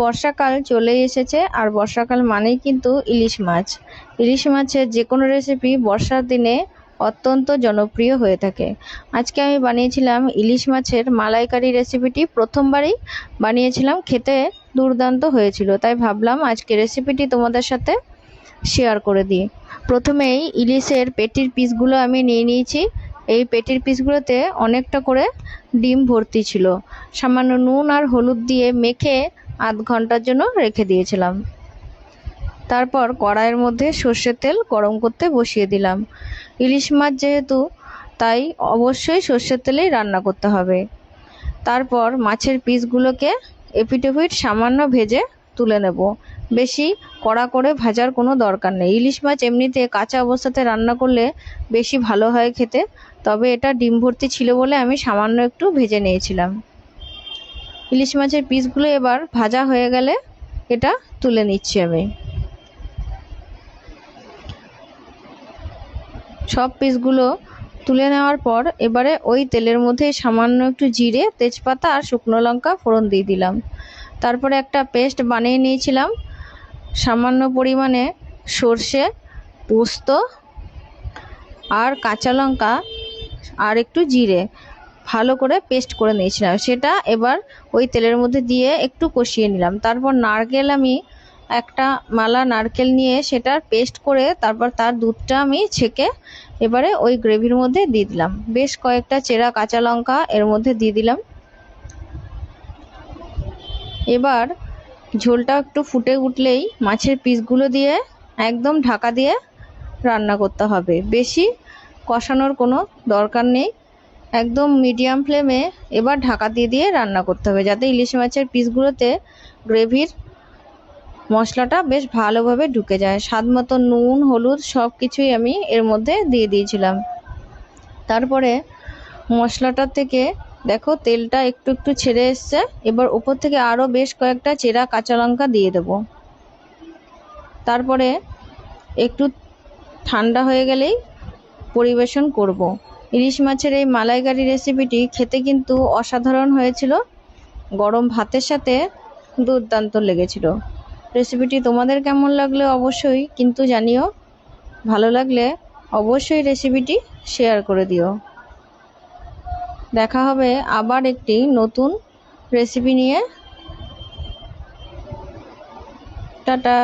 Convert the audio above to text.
বর্ষাকাল চলে এসেছে, আর বর্ষাকাল মানেই কিন্তু ইলিশ মাছ। ইলিশ মাছের যে কোনো রেসিপি বর্ষার দিনে অত্যন্ত জনপ্রিয় হয়ে থাকে। আজকে আমি বানিয়েছিলাম ইলিশ মাছের মালাইকারি রেসিপিটি। প্রথমবারই বানিয়েছিলাম, খেতে দুর্দান্ত হয়েছিল, তাই ভাবলাম আজকে রেসিপিটি তোমাদের সাথে শেয়ার করে দিই। প্রথমেই ইলিশের পেটির পিসগুলো আমি নিয়ে নিয়েছি। এই পেটির পিসগুলোতে অনেকটা করে ডিম ভর্তি ছিল। সামান্য নুন আর হলুদ দিয়ে মেখে আধ ঘন্টার জন্য রেখে দিয়েছিলাম। তারপর কড়াইয়ের মধ্যে সর্ষের তেল গরম করতে বসিয়ে দিলাম। ইলিশ মাছ যেহেতু, তাই অবশ্যই সর্ষের তেলেই রান্না করতে হবে। তারপর মাছের পিসগুলোকে এপিট ওপিট সামান্য ভেজে তুলে নেব। বেশি কড়া করে ভাজার কোনো দরকার নেই। ইলিশ মাছ এমনিতে কাঁচা অবস্থাতে রান্না করলে বেশি ভালো হয় খেতে, তবে এটা ডিম ভর্তি ছিল বলে আমি সামান্য একটু ভেজে নিয়েছিলাম। ইলিশ মাছের পিসগুলো এবার ভাজা হয়ে গেলে এটা তুলে নিচ্ছি আমি। সব পিসগুলো তুলে নেওয়ার পর এবারে ওই তেলের মধ্যে সামান্য একটু জিরে, তেজপাতা আর শুকনো লঙ্কা ফোড়ন দিয়ে দিলাম। তারপরে একটা পেস্ট বানিয়ে নিয়েছিলাম। সামান্য পরিমাণে সর্ষে, পোস্ত আর কাঁচা লঙ্কা আর একটু জিরে ভালো করে পেস্ট করে নিয়েছিলাম। সেটা এবার ওই তেলের মধ্যে দিয়ে একটু কষিয়ে নিলাম। তারপর নারকেল, আমি একটা মালা নারকেল নিয়ে সেটার পেস্ট করে তারপর তার দুধটা আমি ছেঁকে এবারে ওই গ্রেভির মধ্যে দিয়ে দিলাম। বেশ কয়েকটা চেরা কাঁচা লঙ্কা এর মধ্যে দিয়ে দিলাম। এবার ঝোলটা একটু ফুটে উঠলেই মাছের পিসগুলো দিয়ে একদম ঢাকা দিয়ে রান্না করতে হবে। বেশি কষানোর কোনো দরকার নেই, একদম মিডিয়াম ফ্লেমে এবার ঢাকা দিয়ে দিয়ে রান্না করতে হবে, যাতে ইলিশ মাছের পিসগুলোতে গ্রেভির মশলাটা বেশ ভালোভাবে ঢুকে যায়। স্বাদ মতো নুন, হলুদ সব কিছুই আমি এর মধ্যে দিয়ে দিয়েছিলাম। তারপরে মশলাটার থেকে দেখো তেলটা একটু একটু ছেড়ে এসছে। এবার উপর থেকে আরও বেশ কয়েকটা চেরা কাঁচা লঙ্কা দিয়ে দেব। তারপরে একটু ঠান্ডা হয়ে গেলেই পরিবেশন করব। ইলিশ মাছের এই মালাইকারি রেসিপিটি খেতে কিন্তু অসাধারণ হয়েছিল। গরম ভাতের সাথে দুর্দান্ত লেগেছিল। রেসিপিটি তোমাদের কেমন লাগলো অবশ্যই কিন্তু জানিও। ভালো লাগলে অবশ্যই রেসিপিটি শেয়ার করে দিও। দেখা হবে আবার একটি নতুন রেসিপি নিয়ে। টাটা।